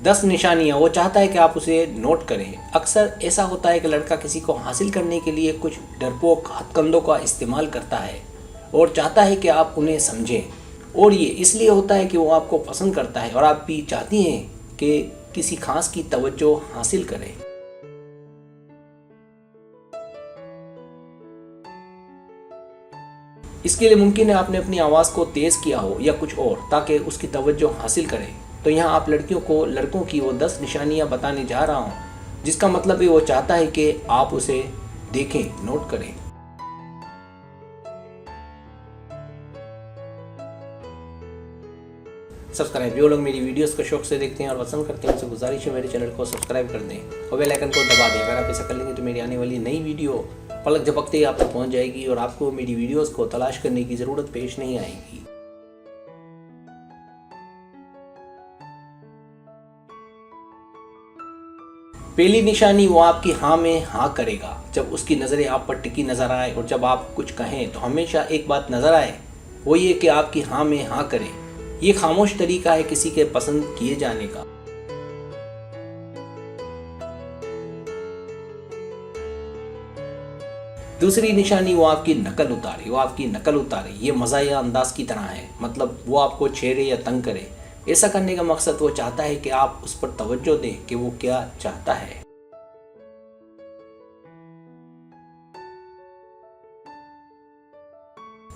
10 निशानियाँ वो चाहता है कि आप उसे नोट करें। अक्सर ऐसा होता है कि लड़का किसी को हासिल करने के लिए कुछ डरपोक हथकंडों का इस्तेमाल करता है और चाहता है कि आप उन्हें समझें, और ये इसलिए होता है कि वो आपको पसंद करता है और आप भी चाहती हैं कि किसी खास की तवज्जो हासिल करें। इसके लिए मुमकिन है आपने अपनी आवाज़ को तेज़ किया हो या कुछ और, ताकि उसकी तवज्जो हासिल करें। तो यहाँ आप लड़कियों को लड़कों की वो 10 निशानियाँ बताने जा रहा हूँ, जिसका मतलब है वो चाहता है कि आप उसे देखें, नोट करें। सब्सक्राइब, जो लोग मेरी वीडियोस को शौक से देखते हैं और पसंद करते हैं, उनसे गुजारिश है मेरे चैनल को सब्सक्राइब कर दें और बेल आइकन को दबा दें। अगर आप ऐसा कर लेंगे तो मेरी आने वाली नई वीडियो पलक झपकते ही आप तक पहुंच जाएगी और आपको मेरी वीडियोस को तलाश करने की ज़रूरत पेश नहीं आएगी। पहली निशानी, वो आपकी हाँ में हाँ करेगा जब उसकी नज़रें आप पर टिकी नज़र आए, और जब आप कुछ कहें तो हमेशा एक बात नज़र आए, वो ये कि आपकी हाँ में हाँ करें। ये खामोश तरीका है किसी के पसंद किए जाने का। दूसरी निशानी, वो आपकी नकल उतारे। ये मज़ाहिया अंदाज की तरह है, मतलब वो आपको छेड़े या तंग करे। ऐसा करने का मकसद वो चाहता है कि आप उस पर तवज्जो दें कि वो क्या चाहता है।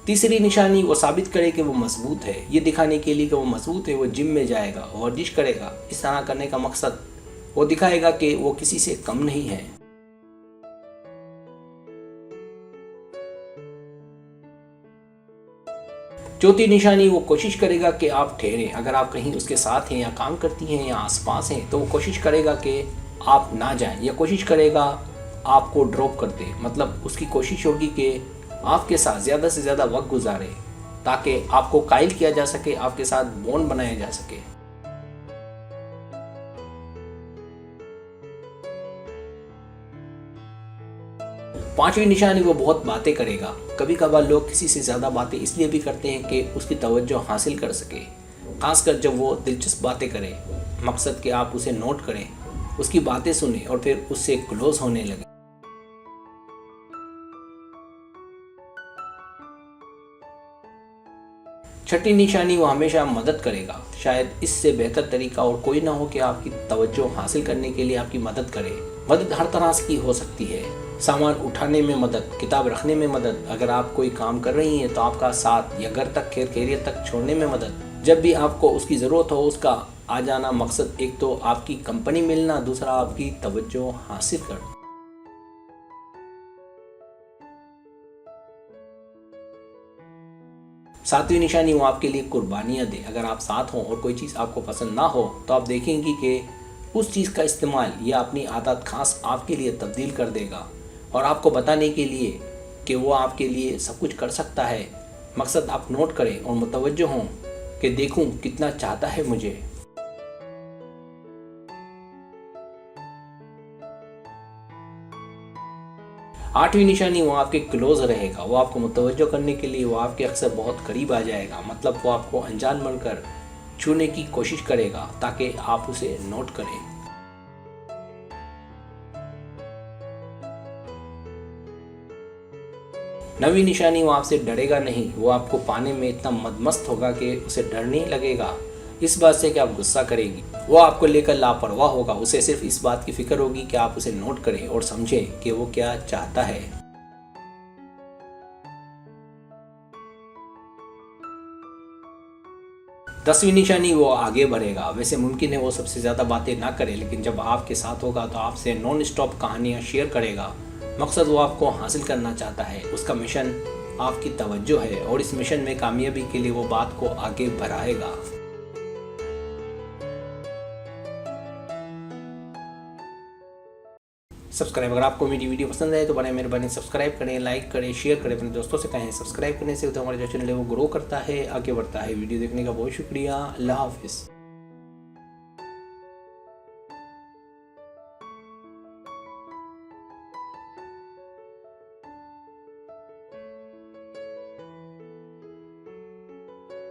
तीसरी निशानी, वो साबित करे कि वो मजबूत है। ये दिखाने के लिए कि वो मजबूत है, वो जिम में जाएगा, वर्जिश करेगा। इस तरह करने का मकसद वो दिखाएगा कि वो किसी से कम नहीं है। चौथी निशानी, वो कोशिश करेगा कि आप ठहरें। अगर आप कहीं उसके साथ हैं या काम करती हैं या आसपास हैं, तो वो कोशिश करेगा कि आप ना जाएं या कोशिश करेगा आपको ड्रॉप कर दे। मतलब उसकी कोशिश होगी कि आपके साथ ज़्यादा से ज़्यादा वक्त गुजारे, ताकि आपको कायल किया जा सके, आपके साथ बॉन्ड बनाया जा सके। पांचवी निशानी, वो बहुत बातें करेगा। कभी कभार लोग किसी से ज़्यादा बातें इसलिए भी करते हैं कि उसकी तवज्जो हासिल कर सके, खासकर जब वो दिलचस्प बातें करे। मकसद कि आप उसे नोट करें, उसकी बातें सुने और फिर उससे क्लोज होने लगे। छठी निशानी, वो हमेशा मदद करेगा। शायद इससे बेहतर तरीका और कोई ना हो कि आपकी तवज्जो हासिल करने के लिए आपकी मदद करे। मदद हर तरह की हो सकती है, सामान उठाने में मदद, किताब रखने में मदद, अगर आप कोई काम कर रही हैं तो आपका साथ, या घर तक खैरियत तक छोड़ने में मदद। जब भी आपको उसकी ज़रूरत हो उसका आ जाना। मकसद एक तो आपकी कंपनी मिलना, दूसरा आपकी तवज्जो हासिल करना। सातवीं निशानी, वो आपके लिए कुर्बानियाँ दे। अगर आप साथ हों और कोई चीज़ आपको पसंद ना हो तो आप देखेंगी कि उस चीज़ का इस्तेमाल या अपनी आदत खास आपके लिए तब्दील कर देगा, और आपको बताने के लिए कि वो आपके लिए सब कुछ कर सकता है। मकसद आप नोट करें और मुतवज्जो हों कि देखूं कितना चाहता है मुझे। आठवीं निशानी, वो आपके क्लोज रहेगा। वो आपको मुतवज्जो करने के लिए वो आपके अक्सर बहुत करीब आ जाएगा। मतलब वो आपको अनजान बनकर छूने की कोशिश करेगा ताकि आप उसे नोट करें। नवीं निशानी, वो आपसे डरेगा नहीं। वो आपको पाने में इतना मदमस्त होगा कि उसे डर नहीं लगेगा इस बात से कि आप गुस्सा करेगी। वो आपको लेकर लापरवाह होगा। उसे सिर्फ इस बात की फिक्र होगी कि आप उसे नोट करें और समझें कि वो क्या चाहता है। 10वीं निशानी, वो आगे बढ़ेगा। वैसे मुमकिन है वो सबसे ज़्यादा बातें ना करे, लेकिन जब आपके साथ होगा तो आपसे नॉन स्टॉप कहानियाँ शेयर करेगा। मकसद वो आपको हासिल करना चाहता है। उसका मिशन आपकी तवज्जो है और इस मिशन में कामयाबी के लिए वो बात को आगे बढ़ाएगा। सब्सक्राइब, अगर आपको मेरी वीडियो पसंद आए तो बड़े मेहरबानी सब्सक्राइब करें, लाइक करें, शेयर करें, अपने दोस्तों से कहें। सब्सक्राइब करने से तो हमारा जो चैनल है वो ग्रो करता है, आगे बढ़ता है। वीडियो देखने का बहुत शुक्रिया। अल्लाह हाफिज़।